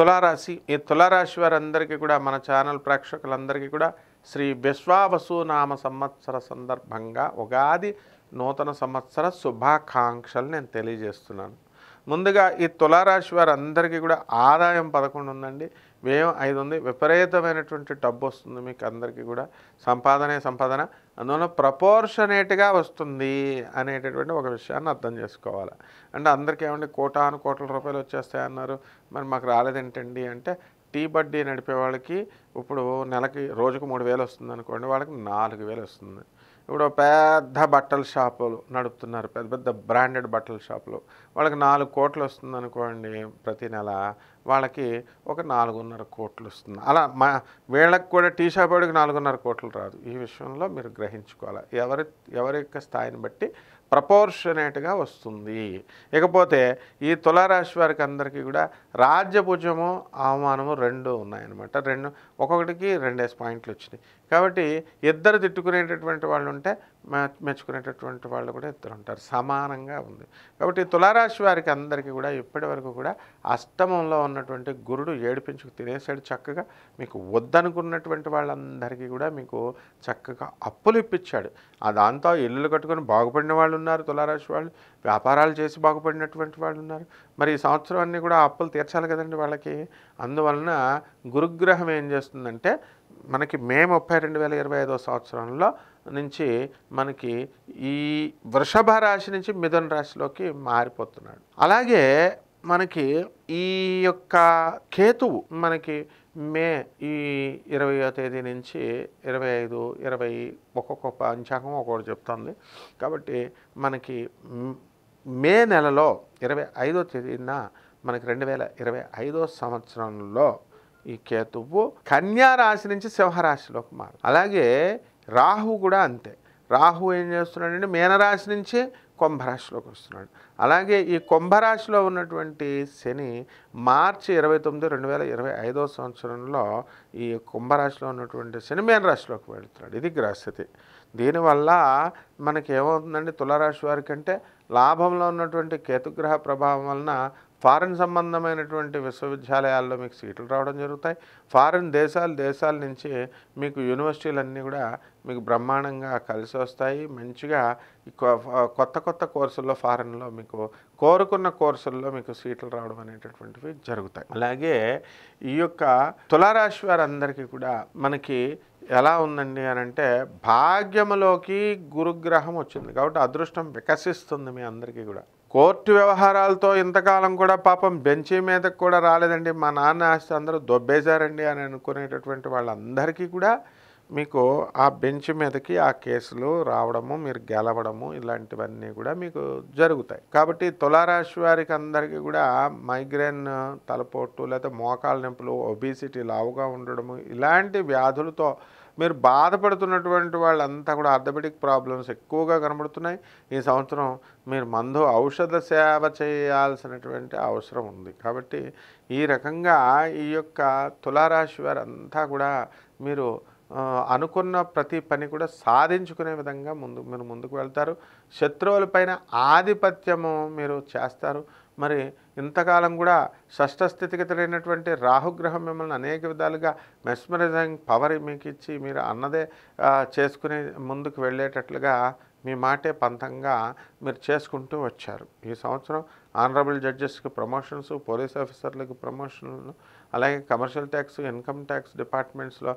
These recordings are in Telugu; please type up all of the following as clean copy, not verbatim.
తులారాశి. ఈ తులారాశి వారందరికీ కూడా మన ఛానల్ ప్రేక్షకులందరికీ కూడా శ్రీ విశ్వావసు నామ సంవత్సర సందర్భంగా ఉగాది నూతన సంవత్సర శుభాకాంక్షలు నేను తెలియజేస్తున్నాను. ముందుగా ఈ తులారాశి వారందరికీ కూడా ఆదాయం 11 ఉందండి, వ్యయం 5 ఉంది. విపరీతమైనటువంటి డబ్బు వస్తుంది మీకు అందరికీ కూడా. సంపాదన అందువల్ల ప్రపోర్షనేట్గా వస్తుంది అనేటటువంటి ఒక విషయాన్ని అర్థం చేసుకోవాలి. అంటే అందరికీ ఏమంటే కోట్ల రూపాయలు వచ్చేస్తాయన్నారు, మరి మాకు రాలేదేంటండి అంటే, టీ బడ్డీ నడిపే వాళ్ళకి ఇప్పుడు నెలకి రోజుకు 3000 వస్తుంది అనుకోండి, వాళ్ళకి 4000 వస్తుంది. ఇప్పుడు పెద్ద బట్టల షాపులు నడుపుతున్నారు, పెద్ద పెద్ద బ్రాండెడ్ బట్టల షాపులు, వాళ్ళకి 4 కోట్లు వస్తుంది అనుకోండి ప్రతి నెల, వాళ్ళకి ఒక 4.5 కోట్లు వస్తుంది. అలా వీళ్ళకి కూడా టీ షాప్ వాడికి 4.5 కోట్లు రాదు. ఈ విషయంలో మీరు గ్రహించుకోవాలి. ఎవరి యొక్క స్థాయిని బట్టి ప్రపోర్షనేట్గా వస్తుంది. ఇకపోతే ఈ తులారాశి వారికి అందరికీ కూడా రాజ్యభుజము అవమానము 2 ఉన్నాయన్నమాట. ఒక్కొక్కటికి 2 పాయింట్లు వచ్చినాయి. కాబట్టి ఇద్దరు తిట్టుకునేటటువంటి వాళ్ళు ఉంటే మెచ్చుకునేటటువంటి వాళ్ళు కూడా ఇద్దరు ఉంటారు, సమానంగా ఉంది. కాబట్టి తులారాశి వారికి అందరికీ కూడా ఇప్పటి వరకు కూడా అష్టమంలో ఉన్నటువంటి గురుడు ఏడిపించుకు తినేసాడు చక్కగా. మీకు వద్దనుకున్నటువంటి వాళ్ళందరికీ కూడా మీకు చక్కగా అప్పులు ఇప్పించాడు. దాంతో ఇల్లులు కట్టుకొని బాగుపడిన వాళ్ళు ఉన్నారు, తులారాశి వాళ్ళు వ్యాపారాలు చేసి బాగుపడినటువంటి వాళ్ళు ఉన్నారు. మరి ఈ సంవత్సరం అన్నీ కూడా అప్పులు తీర్చాలి కదండి వాళ్ళకి. అందువలన గురుగ్రహం ఏం చేస్తుందంటే, మనకి మే 30, 2025 సంవత్సరంలో నుంచి మనకి ఈ వృషభ రాశి నుంచి మిథున రాశిలోకి మారిపోతున్నాడు. అలాగే మనకి ఈ యొక్క కేతువు మనకి మే ఈ 20వ తేదీ నుంచి 25, 20 ఒక్కొక్క పంచాంగం ఒక్కొక్కటి చెప్తుంది. కాబట్టి మనకి మే నెలలో 25వ తేదీన మనకి 2025 సంవత్సరంలో ఈ కేతువు కన్యా రాశి నుంచి సింహరాశిలోకి మారు. అలాగే రాహు కూడా అంతే. రాహు ఏం చేస్తున్నాడంటే మీనరాశి నుంచి కుంభరాశిలోకి వస్తున్నాడు. అలాగే ఈ కుంభరాశిలో ఉన్నటువంటి శని మార్చి 29, 2025 సంవత్సరంలో ఈ కుంభరాశిలో ఉన్నటువంటి శని మీనరాశిలోకి వెళుతున్నాడు. ఇది గ్రహస్థితి. దీనివల్ల మనకి ఏమవుతుందండి, తులారాశి వారికి అంటే లాభంలో ఉన్నటువంటి కేతుగ్రహ ప్రభావం వలన ఫారిన్ సంబంధమైనటువంటి విశ్వవిద్యాలయాల్లో మీకు సీట్లు రావడం జరుగుతాయి. ఫారిన్ దేశాల నుంచి మీకు యూనివర్సిటీలన్నీ కూడా మీకు బ్రహ్మాండంగా కలిసి వస్తాయి. మంచిగా కొత్త కోర్సుల్లో ఫారిన్లో మీకు కోరుకున్న కోర్సుల్లో మీకు సీట్లు రావడం అనేటటువంటివి జరుగుతాయి. అలాగే ఈ యొక్క తులారాశి వారందరికీ కూడా మనకి ఎలా ఉందండి అని అంటే, భాగ్యములోకి గురుగ్రహం వచ్చింది కాబట్టి అదృష్టం వికసిస్తుంది మీ అందరికీ కూడా. కోర్టు వ్యవహారాలతో ఇంతకాలం కూడా పాపం బెంచీ మీదకి కూడా రాలేదండి, మా నాన్న ఆస్తి అందరూ దొబ్బేశారండి అని అనుకునేటటువంటి వాళ్ళందరికీ కూడా మీకు ఆ బెంచ్ మీదకి ఆ కేసులు రావడము, మీరు గెలవడము, ఇలాంటివన్నీ కూడా మీకు జరుగుతాయి. కాబట్టి తులారాశి వారికి అందరికీ కూడా మైగ్రేన్, తలపోటు, లేదా మోకాళ్ళ నొప్పులు, ఒబిసిటీ, లావుగా ఉండడము, ఇలాంటి వ్యాధులతో మీరు బాధపడుతున్నటువంటి వాళ్ళంతా కూడా ఆర్థోపెడిక్ ప్రాబ్లమ్స్ ఎక్కువగా కనబడుతున్నాయి. ఈ సంవత్సరం మీరు ఔషధ సేవ చేయాల్సినటువంటి అవసరం ఉంది. కాబట్టి ఈ రకంగా ఈ యొక్క తులారాశి వారంతా కూడా మీరు అనుకున్న ప్రతి పని కూడా సాధించుకునే విధంగా మీరు ముందుకు వెళ్తారు. శత్రువులపైన ఆధిపత్యము మీరు చేస్తారు. మరి ఇంతకాలం కూడా షష్ఠ స్థితిగతులైనటువంటి రాహుగ్రహం మిమ్మల్ని అనేక విధాలుగా మెస్మరైజింగ్ పవర్ మీకు ఇచ్చి మీరు అన్నదే చేసుకుని ముందుకు వెళ్ళేటట్లుగా మీ మాటే పంతంగా మీరు చేసుకుంటూ వచ్చారు. ఈ సంవత్సరం ఆనరబుల్ జడ్జెస్కి ప్రమోషన్స్, పోలీస్ ఆఫీసర్లకు ప్రమోషన్లు, అలాగే కమర్షియల్ ట్యాక్స్, ఇన్కమ్ ట్యాక్స్ డిపార్ట్మెంట్స్లో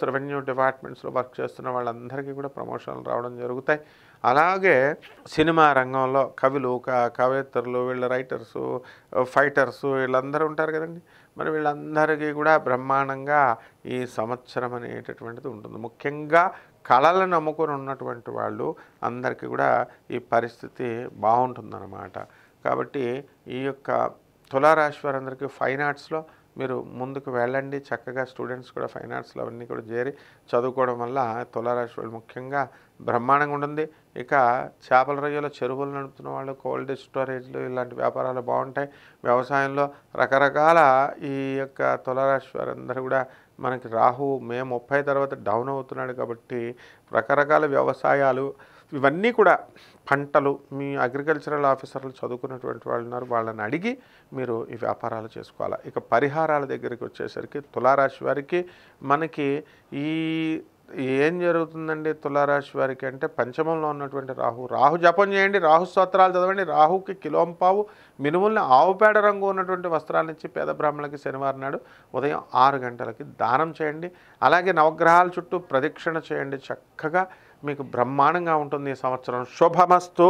రెవెన్యూ డిపార్ట్మెంట్స్లో వర్క్ చేస్తున్న వాళ్ళందరికీ కూడా ప్రమోషన్లు రావడం జరుగుతాయి. అలాగే సినిమా రంగంలో కవులు, కవయిత్రులు, వీళ్ళ రైటర్సు, ఫైటర్సు వీళ్ళందరూ ఉంటారు కదండి. మరి వీళ్ళందరికీ కూడా బ్రహ్మాండంగా ఈ సంవత్సరం అనేటటువంటిది ఉంటుంది. ముఖ్యంగా కళలను నమ్ముకొని ఉన్నటువంటి వాళ్ళు అందరికీ కూడా ఈ పరిస్థితి బాగుంటుందన్నమాట. కాబట్టి ఈ యొక్క తులారాశి వారందరికీ ఫైన్ ఆర్ట్స్లో మీరు ముందుకు వెళ్ళండి. చక్కగా స్టూడెంట్స్ కూడా ఫైన్ ఆర్ట్స్లో అవన్నీ కూడా చేరి చదువుకోవడం వల్ల తులారాశి వాళ్ళు ముఖ్యంగా బ్రహ్మాండంగా ఉంటుంది. ఇక చేపల రొయ్యల చెరువులు నడుపుతున్న వాళ్ళు, కోల్డ్ స్టోరేజ్లు, ఇలాంటి వ్యాపారాలు బాగుంటాయి. వ్యవసాయంలో రకరకాల ఈ యొక్క తులారాశి వారందరూ కూడా మనకి రాహు మే 30 తర్వాత డౌన్ అవుతున్నాడు కాబట్టి రకరకాల వ్యవసాయాలు, ఇవన్నీ కూడా పంటలు మీ అగ్రికల్చరల్ ఆఫీసర్లు చదువుకున్నటువంటి వాళ్ళు ఉన్నారు, వాళ్ళని అడిగి మీరు ఈ వ్యాపారాలు చేసుకోవాలి. ఇక పరిహారాల దగ్గరికి వచ్చేసరికి తులారాశి వారికి మనకి ఈ ఏం జరుగుతుందండి తులారాశి వారికి అంటే పంచమంలో ఉన్నటువంటి రాహు జపం చేయండి, రాహు స్తోత్రాలు చదవండి, రాహుకి కిలోంపావు మినుముల్ని ఆవుపేడ రంగు ఉన్నటువంటి వస్త్రాలను ఇచ్చి పేద బ్రాహ్మణులకి శనివారం నాడు ఉదయం 6 గంటలకి దానం చేయండి. అలాగే నవగ్రహాల చుట్టూ ప్రదక్షిణ చేయండి. చక్కగా మీకు బ్రహ్మాండంగా ఉంటుంది ఈ సంవత్సరం. శుభమస్తు.